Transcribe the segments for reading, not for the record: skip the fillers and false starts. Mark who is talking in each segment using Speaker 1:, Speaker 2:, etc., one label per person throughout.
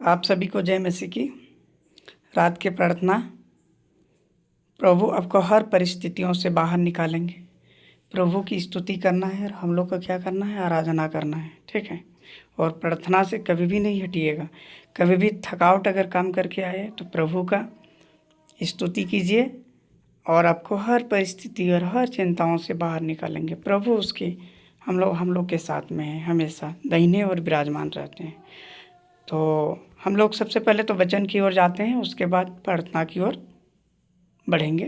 Speaker 1: आप सभी को जय मसीह की। रात की प्रार्थना। प्रभु आपको हर परिस्थितियों से बाहर निकालेंगे। प्रभु की स्तुति करना है और हम लोग को क्या करना है, आराधना करना है, ठीक है। और प्रार्थना से कभी भी नहीं हटिएगा। कभी भी थकावट अगर काम करके आए तो प्रभु का स्तुति कीजिए और आपको हर परिस्थिति और हर चिंताओं से बाहर निकालेंगे। प्रभु उसके हम लोग के साथ में है, हमेशा दाहिने और विराजमान रहते हैं। तो हम लोग सबसे पहले तो वचन की ओर जाते हैं, उसके बाद प्रार्थना की ओर बढ़ेंगे।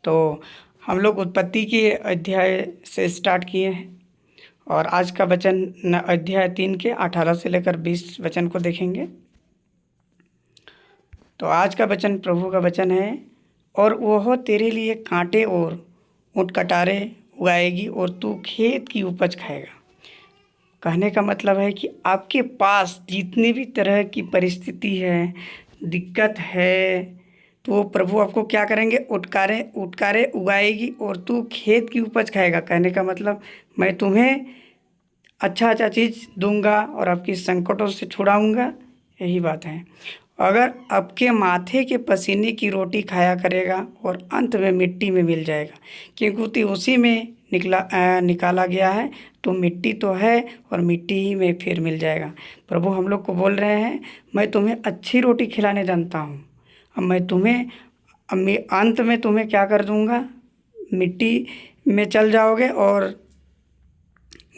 Speaker 1: तो हम लोग उत्पत्ति के अध्याय से स्टार्ट किए हैं और आज का वचन अध्याय 3 के 18 से लेकर 20 वचन को देखेंगे। तो आज का वचन प्रभु का वचन है, और वह तेरे लिए कांटे और ऊँट-कटारे उगाएगी और तू खेत की उपज खाएगा। कहने का मतलब है कि आपके पास जितनी भी तरह की परिस्थिति है, दिक्कत है, तो वो प्रभु आपको क्या करेंगे, उटकारे उगाएगी और तू खेत की उपज खाएगा। कहने का मतलब मैं तुम्हें अच्छा चीज़ दूंगा और आपकी संकटों से छुड़ाऊंगा, यही बात है। अगर आपके माथे के पसीने की रोटी खाया करेगा और अंत में मिट्टी में मिल जाएगा, क्योंकि उसी में निकाला गया है। तो मिट्टी तो है और मिट्टी ही में फिर मिल जाएगा। प्रभु हम लोग को बोल रहे हैं, मैं तुम्हें अच्छी रोटी खिलाने जानता हूँ। अब मैं तुम्हें अंत में तुम्हें क्या कर दूँगा, मिट्टी में चल जाओगे और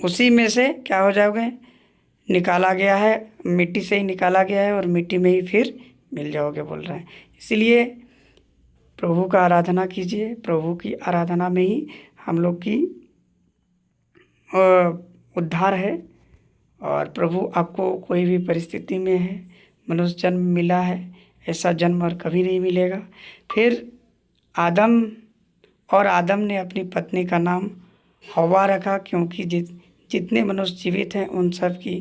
Speaker 1: उसी में से क्या हो जाओगे, निकाला गया है, मिट्टी से ही निकाला गया है और मिट्टी में ही फिर मिल जाओगे बोल रहे हैं। इसलिए प्रभु का आराधना कीजिए। प्रभु की आराधना में ही हम लोग की उद्धार है। और प्रभु आपको कोई भी परिस्थिति में है, मनुष्य जन्म मिला है, ऐसा जन्म और कभी नहीं मिलेगा। फिर आदम ने अपनी पत्नी का नाम हव्वा रखा, क्योंकि जितने मनुष्य जीवित हैं उन सब की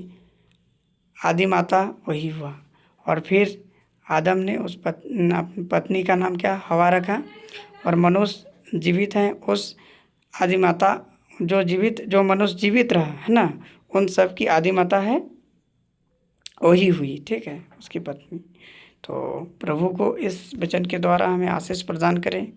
Speaker 1: आदि माता वही हुआ। और फिर आदम ने उस पत्नी का नाम क्या, हव्वा रखा। और मनुष्य जीवित हैं उस आदि माता जो मनुष्य जीवित रहा है ना, उन सब की आदि माता है वही हुई, ठीक है, उसकी पत्नी। तो प्रभु को इस वचन के द्वारा हमें आशीष प्रदान करें।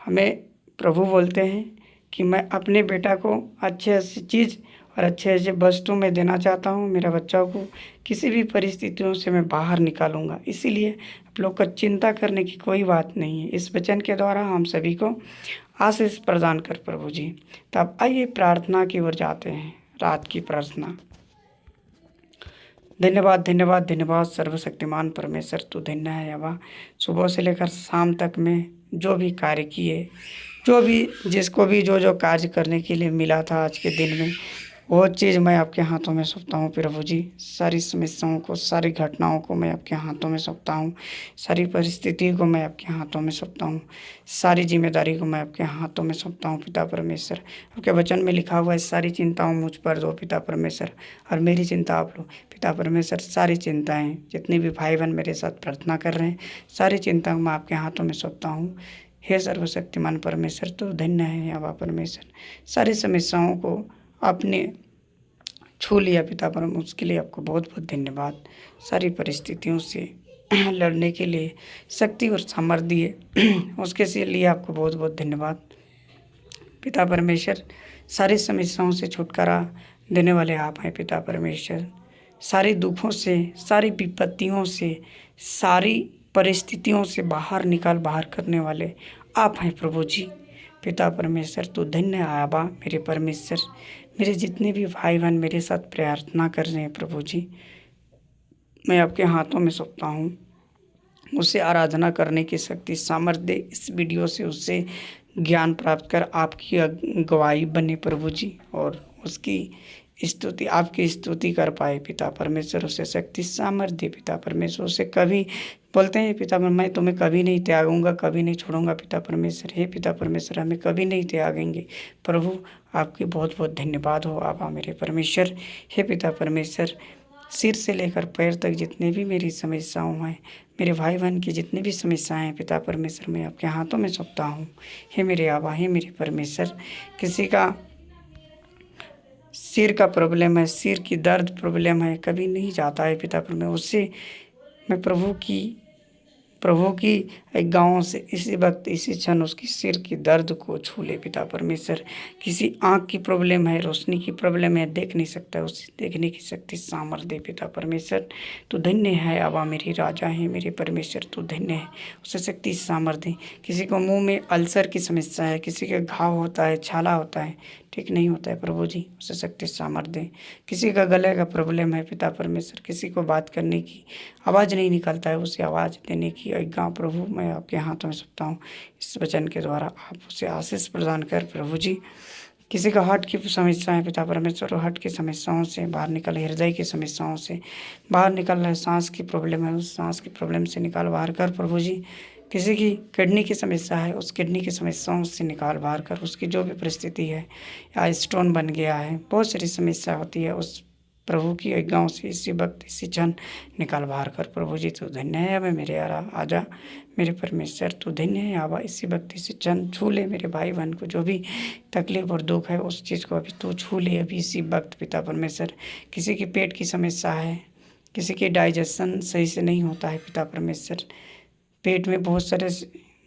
Speaker 1: हमें प्रभु बोलते हैं कि मैं अपने बेटा को अच्छी चीज़ और अच्छे वस्तु में देना चाहता हूँ। मेरा बच्चा को किसी भी परिस्थितियों से मैं बाहर निकालूंगा। इसीलिए आप लोग को चिंता करने की कोई बात नहीं है। इस वचन के द्वारा हम सभी को आशीष प्रदान कर प्रभु जी। तब आइए प्रार्थना की ओर जाते हैं। रात की प्रार्थना। धन्यवाद धन्यवाद धन्यवाद सर्वशक्तिमान परमेश्वर, तू धन्य है यहोवा। सुबह से लेकर शाम तक में जो भी कार्य किए, जिसको भी जो कार्य करने के लिए मिला था आज के दिन में, वो चीज़ मैं आपके हाथों में सौंपता हूँ प्रभु जी। सारी समस्याओं को, सारी घटनाओं को मैं आपके हाथों में सौंपता हूँ। सारी परिस्थिति को मैं आपके हाथों में सौंपता हूँ। सारी जिम्मेदारी को मैं आपके हाथों में सौंपता हूँ पिता परमेश्वर। आपके वचन में लिखा हुआ है, सारी चिंताओं मुझ पर दो पिता परमेश्वर, और मेरी चिंता आप लो पिता परमेश्वर। सारी चिंताएँ, जितने भी भाई बहन मेरे साथ प्रार्थना कर रहे हैं, सारी चिंताओं मैं आपके हाथों में सौंपता हूँ। हे सर्वशक्तिमान परमेश्वर, तो धन्य है यहोवा परमेश्वर। सारी समस्याओं को आपने छू लिया पिता परम, उसके लिए आपको बहुत बहुत धन्यवाद। सारी परिस्थितियों से लड़ने के लिए शक्ति और सामर्थ्य दिए, उसके लिए आपको बहुत बहुत धन्यवाद पिता परमेश्वर। सारी समस्याओं से छुटकारा देने वाले आप हैं पिता परमेश्वर। सारे दुखों से, सारी विपत्तियों से, सारी परिस्थितियों से बाहर करने वाले आप हैं प्रभु जी। पिता परमेश्वर, तो धन्य है आबा मेरे परमेश्वर। मेरे जितने भी भाई बहन मेरे साथ प्रार्थना कर रहे हैं प्रभु जी, मैं आपके हाथों में सौंपता हूँ। उसे आराधना करने की शक्ति सामर्थ्य दे। इस वीडियो से उससे ज्ञान प्राप्त कर आपकी गवाही बने प्रभु जी, और उसकी स्तुति, आपकी स्तुति कर पाए पिता परमेश्वर। उसे शक्ति सामर्थ्य दे पिता परमेश्वर। उसे कभी बोलते हैं पिता परमेश्वर, मैं तुम्हें कभी नहीं त्यागूंगा, कभी नहीं छोड़ूंगा पिता परमेश्वर। हे पिता परमेश्वर, हमें कभी नहीं त्यागेंगे प्रभु। आपके बहुत बहुत धन्यवाद हो आबा मेरे परमेश्वर। हे पिता परमेश्वर, सिर से लेकर पैर तक जितने भी मेरी समस्याओं हैं, मेरे भाई बहन की जितनी भी समस्याएं हैं पिता परमेश्वर, मैं आपके हाथों में सौंपता हूँ। हे मेरे आबा, हे मेरे परमेश्वर, किसी का सिर का प्रॉब्लम है, सिर की दर्द प्रॉब्लम है, कभी नहीं जाता है पिता परमेश्वर। उससे मैं प्रभु की एक गाँव से इसी वक्त इसी क्षण उसकी सिर की दर्द को छू ले पिता परमेश्वर। किसी आँख की प्रॉब्लम है, रोशनी की प्रॉब्लम है, देख नहीं सकता, उसे देखने की शक्ति सामर्थ्य दे पिता परमेश्वर। तो धन्य है आबा मेरी राजा है मेरे परमेश्वर, तो धन्य है, उसे शक्ति सामर्थ्य दे। किसी को मुंह में अल्सर की समस्या है, किसी का घाव होता है, छाला होता है, ठीक नहीं होता है प्रभु जी, उसे शक्ति सामर्थ्य दे। किसी का गले का प्रॉब्लम है पिता परमेश्वर, किसी को बात करने की आवाज़ नहीं निकलता है, उसे आवाज़ देने की आज्ञा प्रभु मैं आपके हाथों में सौंपता हूँ। इस वचन के द्वारा आप उसे आशीष प्रदान कर प्रभु जी। किसी का हार्ट की समस्या है पिता परमेश्वर, हार्ट की समस्याओं से बाहर निकल, हृदय की समस्याओं से बाहर निकल रहा है, सांस की प्रॉब्लम है, उस सांस की प्रॉब्लम से निकाल बाहर कर प्रभु जी। किसी की किडनी की समस्या है, उस किडनी की समस्याओं से निकाल बाहर कर, उसकी जो भी परिस्थिति है, या स्टोन बन गया है, बहुत सारी समस्या होती है, उस प्रभु की आज्ञाओं से इसी वक्त इसी क्षण निकाल बाहर कर प्रभु जी। तो धन्य है अब मेरे आजा मेरे परमेश्वर, तो धन्य है आबा इसी वक्त इसी क्षण छू ले मेरे भाई बहन को, जो भी तकलीफ और दुख है उस चीज़ को अभी तू छू ले अभी इसी वक्त पिता परमेश्वर। किसी की पेट की समस्या है, किसी की डाइजेशन सही से नहीं होता है पिता परमेश्वर, पेट में बहुत सारे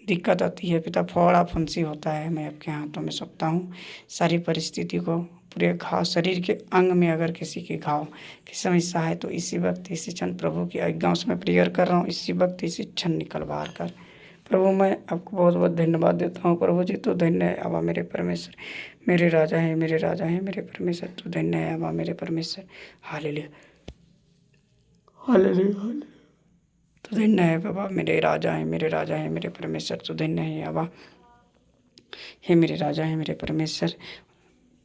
Speaker 1: दिक्कत आती है पिता, फोड़ा फुंसी होता है, मैं आपके हाथों में सौंपता हूँ सारी परिस्थिति को। पूरे घाव शरीर के अंग में अगर किसी के घाव की समस्या है तो इसी वक्त इसी क्षण प्रभु की आज्ञा उसमें प्रेयर कर रहा हूँ, इसी वक्त इसी क्षण निकल बाहर कर प्रभु। मैं आपको बहुत बहुत धन्यवाद देता हूँ प्रभु जी, तो धन्य है आबा मेरे परमेश्वर, मेरे राजा हैं मेरे राजा हैं मेरे परमेश्वर, तो धन्य है आबा मेरे परमेश्वर। Hallelujah hallelujah. तो धन्य है बाबा मेरे राजा हैं मेरे राजा हैं मेरे परमेश्वर, तो धन्य है आबा हे मेरे राजा हैं मेरे परमेश्वर।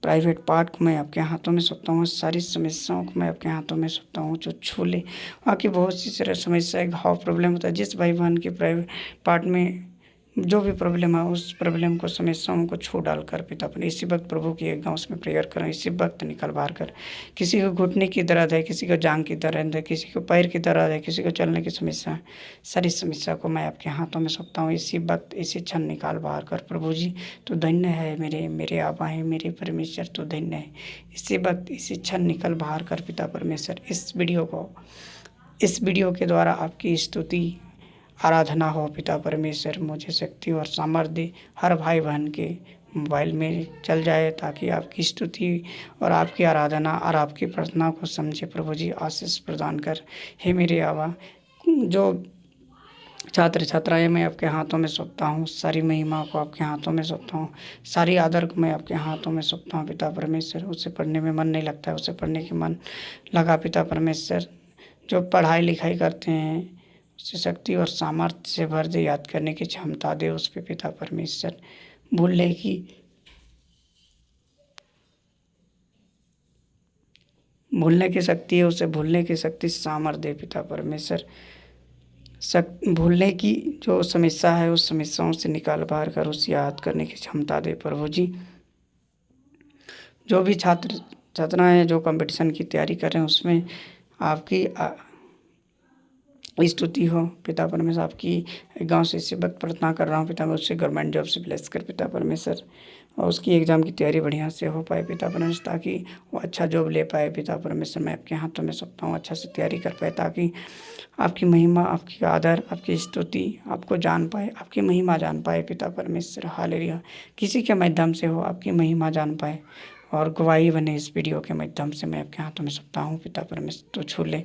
Speaker 1: प्राइवेट पार्ट को मैं आपके हाथों में सौंपता हूँ, सारी समस्याओं को मैं आपके हाथों में सौंपता हूँ, जो छू ले। वहाँ की बहुत सी सारी समस्याएं घाव प्रॉब्लम होता है, जिस भाई बहन की प्राइवेट पार्ट में जो भी प्रॉब्लम है उस प्रॉब्लम को समस्याओं को छू डाल कर पिता अपने इसी वक्त प्रभु की एक गाँव में प्रेयर करें, इसी वक्त निकल बाहर कर। किसी को घुटने की दर्द है, किसी को जांग की दर्द है, किसी को पैर की दर्द है, किसी को चलने की समस्या है, सारी समस्या को मैं आपके हाथों में सौंपता हूँ, इसी वक्त इसी क्षण निकाल बाहर कर प्रभु जी। तो धन्य है मेरे आबा हैं मेरे परमेश्वर, तो धन्य है इसी वक्त इसी क्षण निकल बाहर कर पिता परमेश्वर। इस वीडियो के द्वारा आपकी स्तुति आराधना हो पिता परमेश्वर, मुझे शक्ति और सामर्थ्य हर भाई बहन के मोबाइल में चल जाए, ताकि आपकी स्तुति और आपकी आराधना और आपकी प्रार्थना को समझे प्रभु जी, आशीष प्रदान कर। हे मेरे आबा, जो छात्र छात्राएं मैं आपके हाथों में सौंपता हूँ, सारी महिमा को आपके हाथों में सौंपता हूँ, सारी आदर को मैं आपके हाथों में सौंपता हूँ पिता परमेश्वर। उसे पढ़ने में मन नहीं लगता है, उसे पढ़ने के मन लगा पिता परमेश्वर। जो पढ़ाई लिखाई करते हैं उसे शक्ति और सामर्थ्य से भर दे, याद करने की क्षमता दे उस पे पिता परमेश्वर। भूलने की शक्ति है, उसे भूलने की शक्ति सामर्थ्य दे पिता परमेश्वर। भूलने की जो समस्या है उस समस्याओं से निकाल बाहर कर उसे याद करने की क्षमता दे प्रभु जी। जो भी छात्र छात्राएं जो कंपटीशन की तैयारी कर रहे हैं उसमें आपकी स्तुति हो पिता परमेश्वर। आपकी गांव से इसी वक्त प्रार्थना कर रहा हूँ पिता, मैं उससे गवर्नमेंट जॉब से ब्लेस कर पिता परमेश्वर, और उसकी एग्ज़ाम की तैयारी बढ़िया से हो पाए पिता परमेश्वर, ताकि वो अच्छा जॉब ले पाए पिता परमेश्वर। मैं आपके हाथों में सौंपता हूँ, अच्छा से तैयारी कर पाए, ताकि आपकी महिमा आपकी आदर आपकी स्तुति आपको जान पाए, आपकी महिमा जान पाए पिता परमेश्वर। हालेलुया। किसी के माध्यम से हो आपकी महिमा जान पाए और गवाही बने इस वीडियो के माध्यम से, मैं आपके हाथों में सौंपता हूँ पिता परमेश्वर। तो छू ले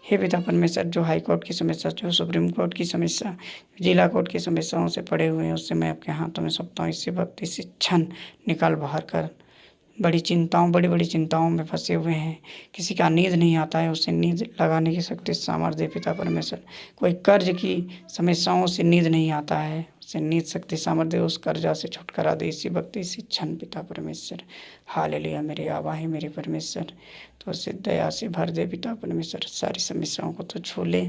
Speaker 1: हे पिता परमेश्वर, जो हाई कोर्ट की समस्या, जो सुप्रीम कोर्ट की समस्या, जिला कोर्ट की समस्याओं से पड़े हुए हैं, उससे मैं आपके हाथों में सौंपता हूँ, इसी वक्त इसी क्षण निकाल बाहर कर। बड़ी बड़ी चिंताओं में फंसे हुए हैं, किसी का नींद नहीं आता है, उसे नींद लगाने की शक्ति सामर्थ्य पिता परमेश्वर। कोई कर्ज की समस्याओं से नींद नहीं आता है, उसे नींद शक्ति सामर्थ्य उस कर्जा से छुटकारा दे इसी वक्त इसी क्षण पिता परमेश्वर। हालेलुया मेरे आबा है मेरे परमेश्वर, तो उसे दया से भर दे पिता परमेश्वर, सारी समस्याओं को तो छू ले।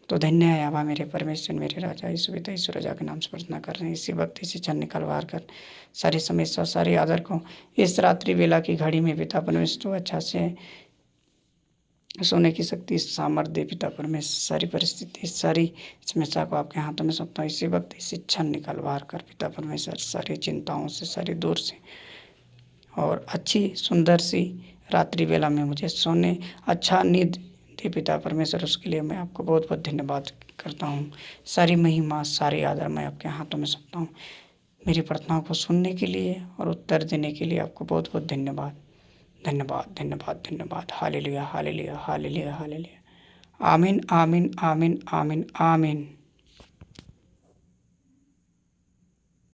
Speaker 1: तो धन्य है आबा मेरे परमेश्वर मेरे राजा, यीशु पिता यीशु राजा के नाम से प्रार्थना कर रहे हैं, इसी वक्त इसी क्षण निकल बाहर कर सारी समस्या सारी आदर को इस रात्रि बेला की घड़ी में पिता परमेश्वर तो अच्छा से सोने की शक्ति सामर्थ्य दे पिता परमेश्वर। सारी परिस्थिति सारी समस्या को आपके हाथों में सौंपता हूँ, इसी वक्त इसी क्षण निकल बाहर कर पिता परमेश्वर, सारी चिंताओं से सारी दूर से और अच्छी सुंदर सी रात्रि बेला में मुझे सोने अच्छा नींद दे पिता परमेश्वर, उसके लिए मैं आपको बहुत बहुत धन्यवाद करता हूँ। सारी महिमा सारी आदर मैं आपके हाथों में सौंपता हूँ। मेरी प्रार्थनाओं को सुनने के लिए और उत्तर देने के लिए आपको बहुत बहुत धन्यवाद धन्यवाद धन्यवाद धन्यवाद। Hallelujah hallelujah hallelujah hallelujah. आमीन आमीन आमीन आमीन आमीन।